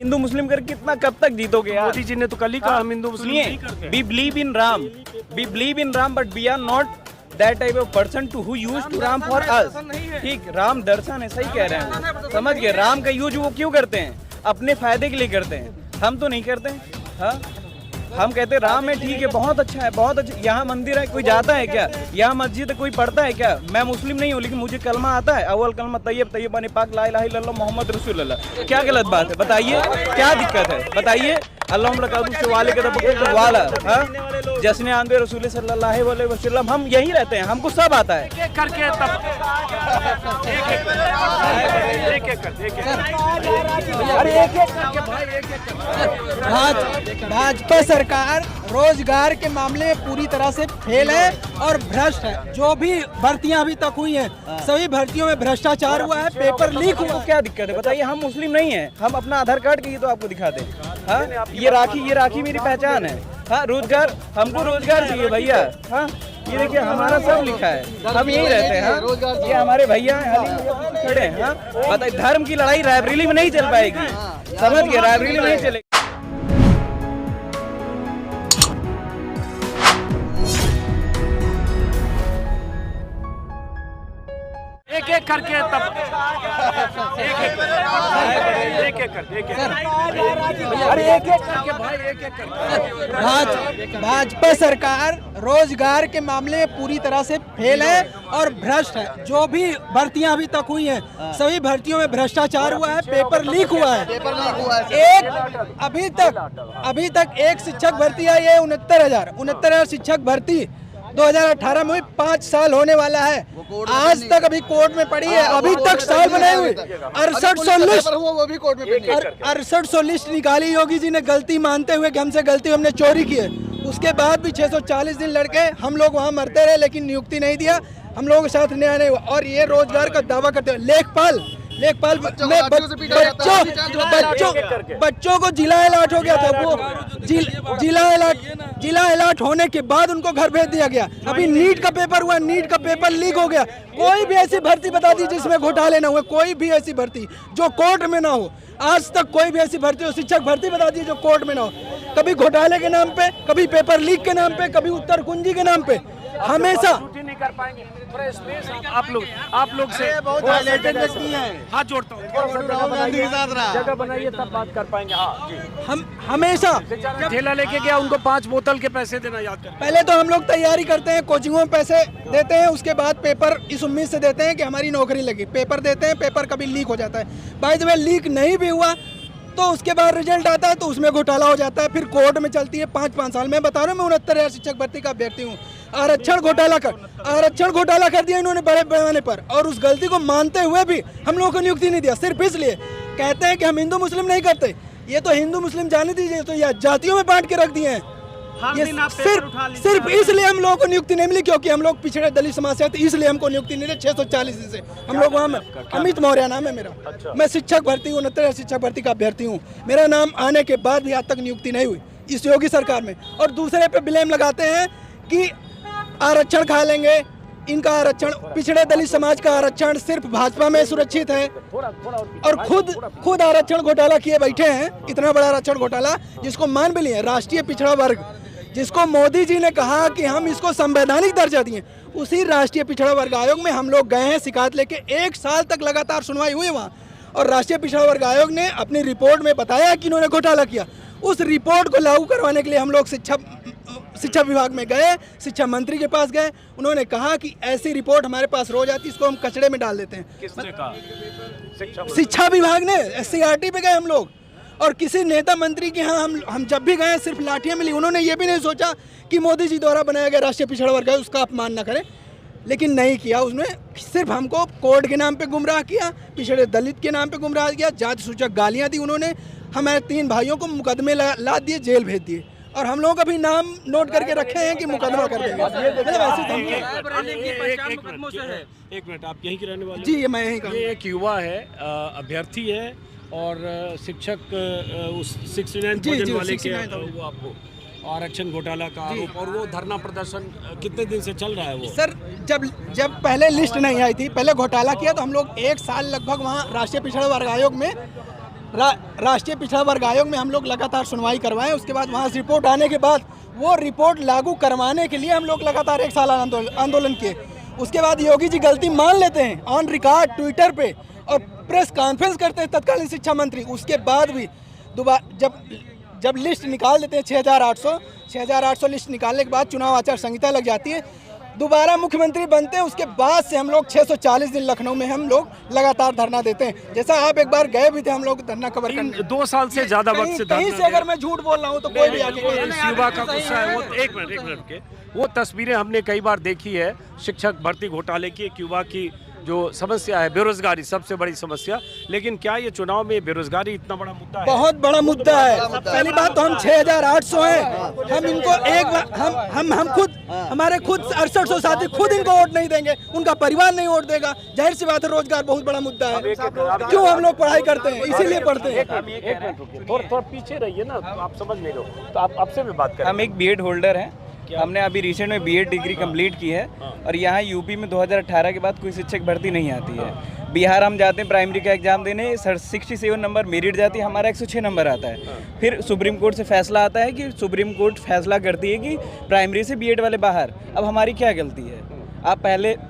हिंदू मुस्लिम करके कितना कब तक जीतोगे यार? मोदी जी ने तो कल ही कहा हम हिंदू मुस्लिम नहीं करते। We believe in Ram, we believe in Ram, but we are not that type of person to who use to Ram for us. ठीक, राम दर्शन है, सही कह रहे हैं, समझ गए। राम का यूज वो क्यों करते हैं? अपने फायदे के लिए करते हैं, हम तो नहीं करते हैं। हाँ, हम कहते हैं राम है, ठीक है, बहुत अच्छा है, बहुत अच्छा। यहाँ मंदिर है, कोई जाता है क्या? यहाँ मस्जिद है, कोई पढ़ता है क्या? मैं मुस्लिम नहीं हूँ, लेकिन मुझे कलमा आता है, अव्वल कलमा तैयब तैयबानी पाक ला इलाहा इल्लल्लाह मोहम्मद रसूलुल्लाह। क्या गलत बात है बताइए? क्या दिक्कत है बताइए? अल्लाह वाले का वाला, हाँ, जश्न आंदे रसूल सल्लल्लाहु अलैहि वसल्लम, हम यहीं रहते हैं, हमको सब आता है। एक करके तब भाजपा सरकार रोजगार के मामले में पूरी तरह से फेल है और भ्रष्ट है। जो भी भर्तियां अभी तक हुई हैं, सभी भर्तियों में भ्रष्टाचार हुआ है, पेपर लीक हुआ। क्या दिक्कत है बताइए? हम मुस्लिम नहीं है, हम अपना आधार कार्ड के तो आपको दिखा दें। हाँ, ये राखी मेरी पहचान है। हाँ, रोजगार, हमको रोजगार चाहिए भैया। हाँ, ये देखिए हमारा सब लिखा है, हम यहीं रहते हैं। हाँ, ये हमारे भैया हैं, खड़े हैं। हाँ, बताइए, धर्म की लड़ाई रायबरेली में नहीं चल पाएगी, समझ गए? रायबरेली में नहीं चलेगी। एक एक करके तब भाजपा सरकार रोजगार के मामले में पूरी तरह से फेल है और भ्रष्ट है। जो भी भर्तियां अभी तक हुई हैं, सभी भर्तियों में भ्रष्टाचार हुआ है, पेपर लीक हुआ है। अभी तक एक शिक्षक भर्ती आई है 69,000 शिक्षक भर्ती 2018 में 5 साल होने वाला है। आज तक अभी कोर्ट में पड़ी है, अभी तक साल बनाए हुए 6800 लिस्ट निकाली योगी जी ने, गलती मानते हुए कि हमसे गलती, हमने चोरी की है। उसके बाद भी 640 दिन लड़के हम लोग वहाँ मरते रहे, लेकिन नियुक्ति नहीं दिया, हम लोगों के साथ न्याय नहीं हुआ। और ये रोजगार का दावा करते हैं। लेखपाल में बच्चों को जिला अलॉट हो गया था, वो जिला अलॉट होने के बाद उनको घर भेज दिया गया। अभी नीट का पेपर हुआ, नीट का पेपर लीक हो गया। कोई भी ऐसी भर्ती बता दी जिसमें घोटाले ना हुए, कोई भी ऐसी भर्ती जो कोर्ट में ना हो। आज तक कोई भी ऐसी भर्ती हो, शिक्षक भर्ती बता दी जो कोर्ट में ना हो। कभी घोटाले के नाम पे, कभी पेपर लीक के नाम पे, कभी उत्तर कुंजी के नाम पे। हमेशा नहीं कर पाएंगे। थोड़ा स्पेस आप लोग से हाथ जोड़ता हूँ, जगह बनाइए तब बात कर पाएंगे। हाँ जी, हम हमेशा ठेला लेके गया, उनको 5 बोतल के पैसे देना याद कर। पहले तो हम लोग तैयारी करते हैं, कोचिंगों में पैसे देते हैं, उसके बाद पेपर इस उम्मीद से देते हैं कि हमारी नौकरी लगी। पेपर देते हैं, पेपर कभी लीक हो जाता है। बाय द वे लीक नहीं भी हुआ तो उसके बाद रिजल्ट आता है तो उसमें घोटाला हो जाता है, फिर कोर्ट में चलती है 5-5 साल। मैं बता रहा हूँ, मैं 69,000 शिक्षक भर्ती का अभ्यर्थी हूँ। आरक्षण घोटाला कर दिया इन्होंने बड़े पैमाने पर, और उस गलती को मानते हुए भी हम लोगों को नियुक्ति नहीं दिया। सिर्फ इसलिए कहते हैं कि हम हिंदू मुस्लिम नहीं करते। ये तो हिंदू मुस्लिम जाने दीजिए, तो यह जातियों में बांट के रख दिए हैं। ये सिर्फ इसलिए हम लोगों को नियुक्ति नहीं मिली क्योंकि हम लोग पिछड़े दलित समाज से, इसलिए हमको नियुक्ति नहीं मिली। 640 से हम लोग वहाँ, अमित मौर्य नाम है मेरा। मैं शिक्षक भर्ती 69,000 शिक्षक भर्ती का अभ्यर्थी हूँ। मेरा नाम आने के बाद भी आज तक नियुक्ति नहीं हुई इस योगी सरकार में। और दूसरे पे ब्लेम लगाते हैं कि आरक्षण खा लेंगे, इनका आरक्षण, पिछड़े दलित समाज का आरक्षण सिर्फ भाजपा में सुरक्षित है। और खुद आरक्षण घोटाला किए बैठे हैं, इतना बड़ा आरक्षण घोटाला जिसको मान भी लिए राष्ट्रीय पिछड़ा वर्ग, जिसको मोदी जी ने कहा कि हम इसको संवैधानिक दर्जा दिए। उसी राष्ट्रीय पिछड़ा वर्ग आयोग में हम लोग गए हैं शिकायत लेके। 1 साल तक लगातार सुनवाई हुई वहाँ, और राष्ट्रीय पिछड़ा वर्ग आयोग ने अपनी रिपोर्ट में बताया कि इन्होंने घोटाला किया। उस रिपोर्ट को लागू करवाने के लिए हम लोग शिक्षा विभाग में गए, शिक्षा मंत्री के पास गए। उन्होंने कहा कि ऐसी रिपोर्ट हमारे पास रोज आती, इसको हम कचड़े में डाल देते हैं। किसने कहा? शिक्षा विभाग ने। SCRT पे गए हम लोग, और किसी नेता मंत्री के यहाँ हम जब भी गए सिर्फ लाठियाँ मिली। उन्होंने ये भी नहीं सोचा कि मोदी जी द्वारा बनाया गया राष्ट्रीय पिछड़ा वर्ग है, उसका अपमान न करें, लेकिन नहीं किया। उसने सिर्फ हमको कोड के नाम पे गुमराह किया, पिछड़े दलित के नाम पे गुमराह किया, जाति सूचक गालियाँ दी उन्होंने। हमारे 3 भाइयों को मुकदमे लाद दिए, जेल भेज दिए, और हम लोगों का भी नाम नोट करके रखे हैं कि मुकदमा कर देंगे। एक मिनट, आप यहीं के रहने वाले? जी, मैं यहीं का। ये एक युवा है, अभ्यर्थी है, और शिक्षक उस 69 भोजन वाले के वो आपको आरक्षण घोटाला का आरोप, और वो धरना प्रदर्शन कितने दिन से चल रहा है? वो सर, जब पहले लिस्ट नहीं आई थी, पहले घोटाला किया, तो हम लोग 1 साल लगभग वहाँ राष्ट्रीय पिछड़ा वर्ग आयोग में राष्ट्रीय पिछड़ा वर्ग आयोग में हम लोग लगातार सुनवाई करवाएं, उसके बाद वहाँ से रिपोर्ट आने के बाद वो रिपोर्ट लागू करवाने के लिए हम लोग लगातार 1 साल आंदोलन किए। उसके बाद योगी जी गलती मान लेते हैं ऑन रिकॉर्ड ट्विटर पे और प्रेस कॉन्फ्रेंस करते हैं तत्कालीन शिक्षा मंत्री। उसके बाद भी दोबारा जब लिस्ट निकाल देते हैं 6,800 लिस्ट निकालने के बाद चुनाव आचार संहिता लग जाती है, दोबारा मुख्यमंत्री बनते हैं। उसके बाद से हम लोग 640 दिन लखनऊ में हम लोग लगातार धरना देते हैं। जैसा आप एक बार गए भी थे हम लोग धरना कवर करने, 2 साल से ज्यादा वक्त से कहीं से अगर मैं झूठ बोल रहा हूँ तो कोई भी आगे युवा का गुस्सा है। वो एक मिनट के वो तस्वीरें हमने कई बार देखी है शिक्षक भर्ती घोटाले की, एक युवा की जो समस्या है बेरोजगारी सबसे बड़ी समस्या। लेकिन क्या ये चुनाव में बेरोजगारी इतना बड़ा मुद्दा है? बहुत बड़ा मुद्दा है। पहली बात तो हम 6,800 हैं, हम इनको एक बार हम खुद हमारे खुद 6800 साथी खुद इनको वोट नहीं देंगे, उनका परिवार नहीं वोट देगा। जाहिर सी बात है रोजगार बहुत बड़ा मुद्दा है। क्यों हम लोग पढ़ाई करते हैं? इसीलिए पढ़ते हैं। थोड़ा पीछे रहिए ना, आप समझ नहीं लो तो आप आपसे भी बात करें। हम एक बीएड होल्डर हैं, हमने अभी रिसेंट में बीएड डिग्री कंप्लीट की है और यहाँ यूपी में 2018 के बाद कोई शिक्षक भर्ती नहीं आती है। बिहार हम जाते हैं प्राइमरी का एग्जाम देने, 67 नंबर मेरिट जाती है, हमारा 106 नंबर आता है। फिर सुप्रीम कोर्ट से फैसला आता है कि सुप्रीम कोर्ट फैसला करती है कि प्राइमरी से बीएड वाले बाहर। अब हमारी क्या गलती है? आप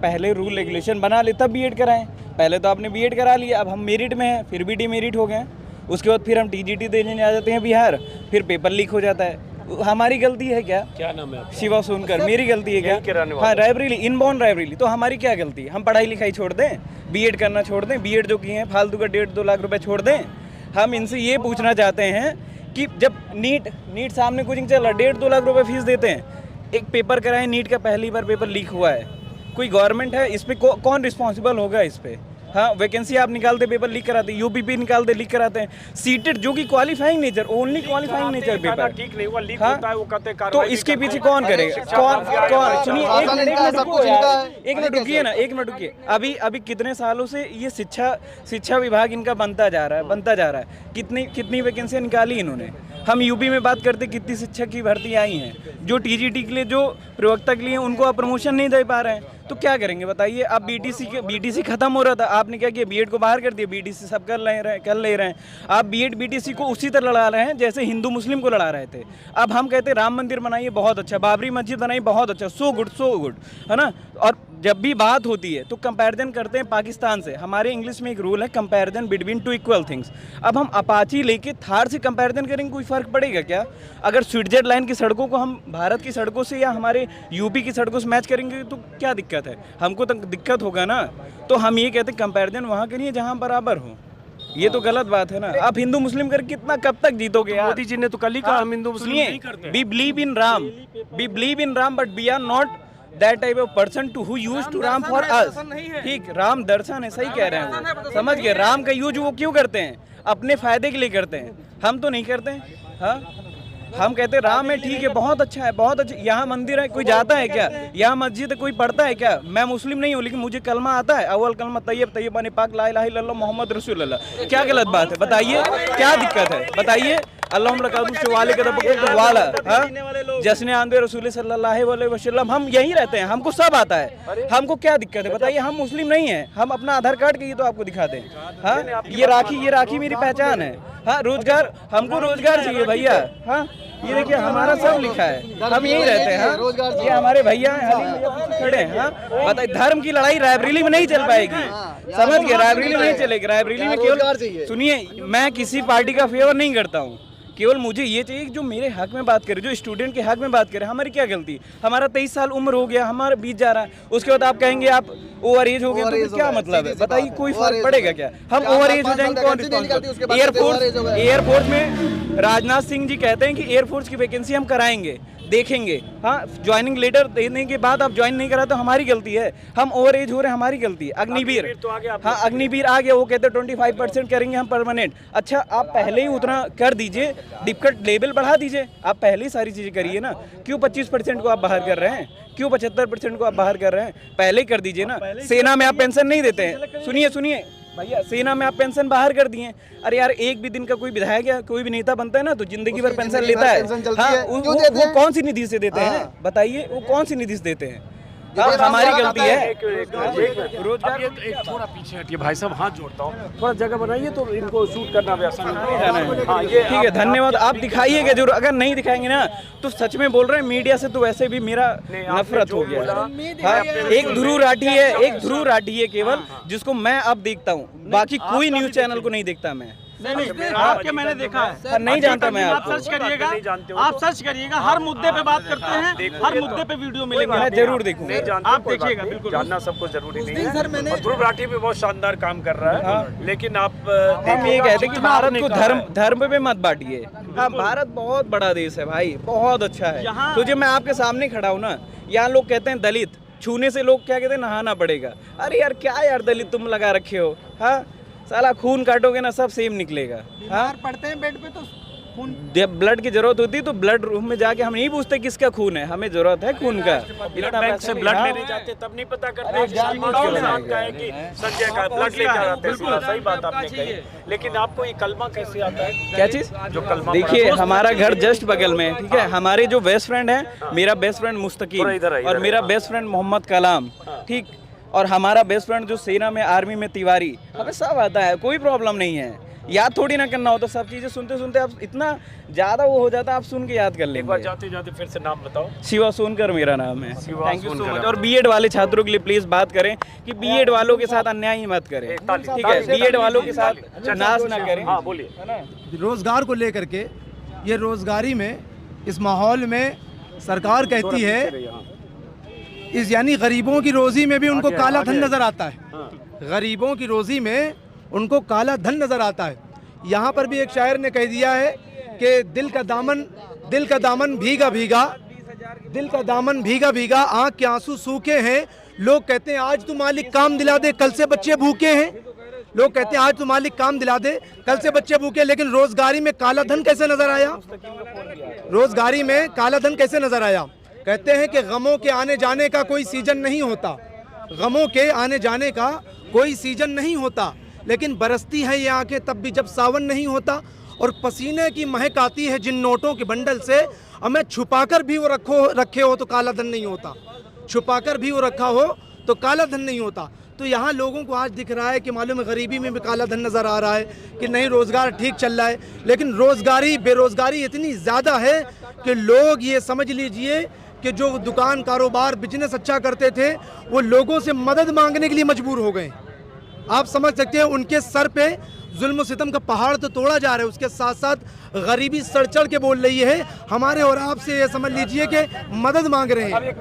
पहले रूल रेगुलेशन बना ले तब बीएड कराएं। पहले तो आपने बीएड करा लिया, अब हम मेरिट में हैं, फिर भी डीमेरिट हो गए। उसके बाद फिर हम टीजीटी देने आ जाते हैं बिहार, फिर पेपर लीक हो जाता है। हमारी गलती है क्या? क्या नाम है आपका? शिवा सोनकर। मेरी गलती है क्या? हाँ, रायबरेली, इनबॉर्न रायबरेली। तो हमारी क्या गलती है? हम पढ़ाई लिखाई छोड़ दें, बीएड करना छोड़ दें, बीएड जो किए हैं फालतू का 1.5-2 लाख रुपए छोड़ दें। हम इनसे ये पूछना चाहते हैं कि जब नीट सामने कोचिंग चल रहा है, 1.5-2 लाख रुपए फीस देते हैं, एक पेपर कराएं, नीट का पहली बार पेपर लीक हुआ है, कोई गवर्नमेंट है इस पर? कौन रिस्पॉन्सिबल होगा इस पर? हाँ, वैकेंसी आप निकालते पेपर लीक कराते हैं, यूपीपी निकालते लीक कराते हैं। सीटेड जो कि qualifying nature, only qualifying nature paper ठीक नहीं हुआ, लीक हाँ? होता है, वो कहते हैं तो इसके पीछे कौन करेगा? कौन? सुनिए, एक मिनट रुकिए ना, एक मिनट रुकिए। अभी कितने सालों से ये शिक्षा विभाग इनका बनता जा रहा है। कितनी वैकेंसियाँ निकाली इन्होंने? हम यूपी में बात करते कितनी शिक्षक की भर्ती आई हैं, जो टीजीटी के लिए, जो प्रवक्ता के लिए उनको आप प्रमोशन नहीं दे पा रहे हैं, तो क्या करेंगे बताइए? अब बीटीसी खत्म हो रहा था, आपने क्या किया? बीएड को बाहर कर दिया, बीटीसी सब कर ले रहे हैं। आप बीएड बीटीसी को उसी तरह लड़ा रहे हैं जैसे हिंदू मुस्लिम को लड़ा रहे थे। अब हम कहते हैं राम मंदिर बनाइए, बहुत अच्छा, बाबरी मस्जिद बनाइए, बहुत अच्छा, सो गुड, है ना। और जब भी बात होती है तो कंपैरिजन करते हैं पाकिस्तान से। हमारे इंग्लिश में एक रूल है, कंपैरिजन बिटवीन 2 इक्वल थिंग्स। अब हम अपाची लेके थार से कंपैरिजन करेंगे, कोई फर्क पड़ेगा क्या? अगर स्विट्जरलैंड की सड़कों को हम भारत की सड़कों से या हमारे यूपी की सड़कों से मैच करेंगे तो क्या दिक्कत है? हमको तो दिक्कत होगा ना। तो हम ये कहते हैं कंपैरिजन वहाँ करिए जहाँ बराबर हो। ये तो गलत बात है ना। आप हिंदू मुस्लिम करके कितना कब तक जीतोगे यार? मोदी जी ने तो कल ही कहा हम हिंदू मुस्लिम नहीं करते। We believe in Ram, but we are not that type of person to who used to Ram for us। ठीक, राम दर्शन है, सही कह रहे हैं वो, समझ गए। राम का यूज वो क्यों करते हैं? अपने फायदे के लिए करते हैं, हम तो नहीं करते हैं। हाँ, हम कहते हैं राम है, ठीक है, बहुत अच्छा है, बहुत अच्छा। यहाँ मंदिर है, कोई जाता है क्या? यहाँ मस्जिद है, कोई पढ़ता है क्या? मैं मुस्लिम नहीं हूँ लेकिन मुझे कलमा आता है, अव्वल कलमा तैयब पाक ला इलाहा इल्लल्लाह मोहम्मद रसूलुल्लाह। क्या गलत बात है बताइए? क्या दिक्कत है बताइए? जश्न आंदे रसूल सल्लल्लाहु अलैहि वसल्लम, हम यहीं रहते हैं, हमको सब आता है, हमको क्या दिक्कत है बताइए? हम मुस्लिम नहीं हैं, हम अपना आधार कार्ड के ये तो आपको दिखा दें। हाँ, ये राखी मेरी पहचान है। हाँ, रोजगार, हमको रोजगार चाहिए भैया। हाँ, ये देखिए हमारा सब लिखा है, हम यहीं रहते हैं। हाँ, ये हमारे भैया हैं, हलीम भैया पीछे खड़े हैं। हाँ, बताइए, धर्म की लड़ाई रायबरेली में नहीं चल पाएगी, समझ गए? रायबरेली में नहीं चलेगी। रायबरेली में केवल, सुनिए, मैं किसी पार्टी का फेवर नहीं करता हूँ, केवल मुझे ये चाहिए कि जो मेरे हक में बात करे, जो स्टूडेंट के हक में बात करे। हमारी क्या गलती? हमारा 23 साल उम्र हो गया, हमारा बीत जा रहा है, उसके बाद आप कहेंगे आप ओवर एज हो गए, तो क्या मतलब है बताइए? कोई फर्क पड़ेगा क्या? हम ओवर एज हो जाएंगे, कौन रिस्पॉन्सिबल? एयरफोर्स में राजनाथ सिंह जी कहते हैं कि एयरफोर्स की वैकेंसी हम कराएंगे, देखेंगे। हाँ, ज्वाइनिंग लेटर देने के बाद आप ज्वाइन नहीं करा तो हमारी गलती है, हम ओवर एज हो रहे हैं, हमारी गलती है। अग्निवीर तो आ गया, हाँ, अग्निवीर आ गया, वो कहते हैं 25% करेंगे हम परमानेंट। अच्छा, आप पहले ही उतना कर दीजिए, डिफिकल्ट लेवल बढ़ा दीजिए, आप पहले ही सारी चीज़ें करिए ना। क्यों 25% को आप बाहर कर रहे हैं? क्यों 75% को आप बाहर कर रहे हैं? पहले ही कर दीजिए ना। सेना में आप पेंशन नहीं देते हैं, सुनिए भैया, सेना में आप पेंशन बाहर कर दिए। अरे यार, एक भी दिन का कोई विधायक या कोई भी नेता बनता है ना तो जिंदगी भर पेंशन लेता है। हाँ, वो कौन सी निधि से देते हैं बताइए? वो कौन सी निधि से देते हैं? हमारी गलती है। रोजगार एक थोड़ा पीछे हटिए भाई साहब, हाथ जोड़ता हूँ, थोड़ा जगह बनाइए तो इनको शूट करना भी आसान है। हाँ, ये ठीक है, धन्यवाद। आप दिखाइएगा जरूर, अगर नहीं दिखाएंगे ना तो सच में बोल रहे हैं, मीडिया से तो वैसे भी मेरा नफरत हो गया। हाँ, एक ध्रुव राठी है केवल, जिसको मैं अब देखता हूँ, बाकी कोई न्यूज चैनल को नहीं देखता मैं। नहीं, आपके मैंने देखा है सर, नहीं जानता मैं आप आपको। सर्च करिएगा, आप सर्च करिएगा, हर मुद्दे पे बात करते हैं, हर मुद्दे पे वीडियो मिलेंगे, मैं जरूर देखूंगा। आप देखिएगा, बिल्कुल जानना सबको जरूरी नहीं सर मैंने है। ध्रुव राठी भी बहुत शानदार काम कर रहा है, लेकिन आप हम ये कहते हैं कि भारत को धर्म पे मत बांटिए। हाँ, भारत बहुत बड़ा देश है भाई, बहुत अच्छा है। तो जब मैं आपके सामने खड़ा हूँ ना, यहाँ लोग कहते हैं दलित छूने से लोग क्या कहते हैं, नहाना पड़ेगा। अरे यार क्या यार दलित तुम लगा रखे हो, हाँ साला खून काटोगे ना सब सेम निकलेगा। हाँ, पढ़ते हैं बेड पे तो खून, जब ब्लड की जरूरत होती है तो ब्लड रूम में जाके हम नहीं पूछते किसका खून है, हमें जरूरत है खून का। ब्लड बैंक से ब्लड लेने जाते तब नहीं पता करते कि सलमान खान का है कि संजय का, ब्लड लेके आते हैं। सही बात आपने कही, लेकिन आपको ये कलमा कैसे आता है? क्या चीज? जो कलमा, देखिए हमारा घर जस्ट बगल में है, ठीक है। हमारे जो बेस्ट फ्रेंड है, मेरा बेस्ट फ्रेंड मुस्तकीम और मेरा बेस्ट फ्रेंड मोहम्मद कलाम, ठीक, और हमारा बेस्ट फ्रेंड जो सेना में आर्मी में तिवारी, हमें सब आता है, कोई प्रॉब्लम नहीं है। याद थोड़ी ना करना हो तो सब चीजें सुनते सुनते आप इतना ज्यादा वो हो जाता है, आप सुन के याद कर लेंगे। एक बार जाते जाते फिर से नाम बताओ। शिवा सोनकर मेरा नाम है। Thank you so much. और बीएड वाले छात्रों के लिए प्लीज बात करें कि बीएड वालों के साथ अन्याय ही मत करें, ठीक है। बीएड वालों के साथ नाश ना करें। हाँ बोलिए। रोजगार को लेकर के, ये रोजगारी में इस माहौल में सरकार कहती है इस यानी गरीबों की रोजी में भी उनको काला धन नजर आता है। गरीबों की रोजी में उनको काला धन नजर आता है। यहाँ पर भी एक शायर ने कह दिया है कि दिल का दामन भीगा भीगा, दिल का दामन भीगा भीगा, आँख के आंसू सूखे हैं। लोग कहते हैं आज तू मालिक काम दिला दे, कल से बच्चे भूखे हैं। लोग कहते हैं आज तू मालिक काम दिला दे, कल से बच्चे भूखे। लेकिन रोजगारी में काला धन कैसे नजर आया? रोजगारी में काला धन कैसे नजर आया? कहते हैं कि गमों के आने जाने का कोई सीजन नहीं होता, गमों के आने जाने का कोई सीजन नहीं होता, लेकिन बरसती है ये आंखें तब भी जब सावन नहीं होता। और पसीने की महक आती है जिन नोटों के बंडल से, हमें छुपाकर भी वो रखे हो तो काला धन नहीं होता, छुपाकर भी वो रखा हो तो काला धन नहीं होता। तो यहाँ लोगों को आज दिख रहा है कि मालूम है गरीबी में भी काला धन नज़र आ रहा है कि नहीं रोज़गार ठीक चल रहा है, लेकिन बेरोज़गारी इतनी ज़्यादा है कि लोग ये समझ लीजिए कि जो दुकान कारोबार बिजनेस अच्छा करते थे वो लोगों से मदद मांगने के लिए मजबूर हो गए। आप समझ सकते हैं उनके सर पे जुल्म सितम का पहाड़ तो तोड़ा जा रहा है, उसके साथ साथ गरीबी सर चढ़ के बोल रही है हमारे और आपसे, ये समझ लीजिए कि मदद मांग रहे हैं।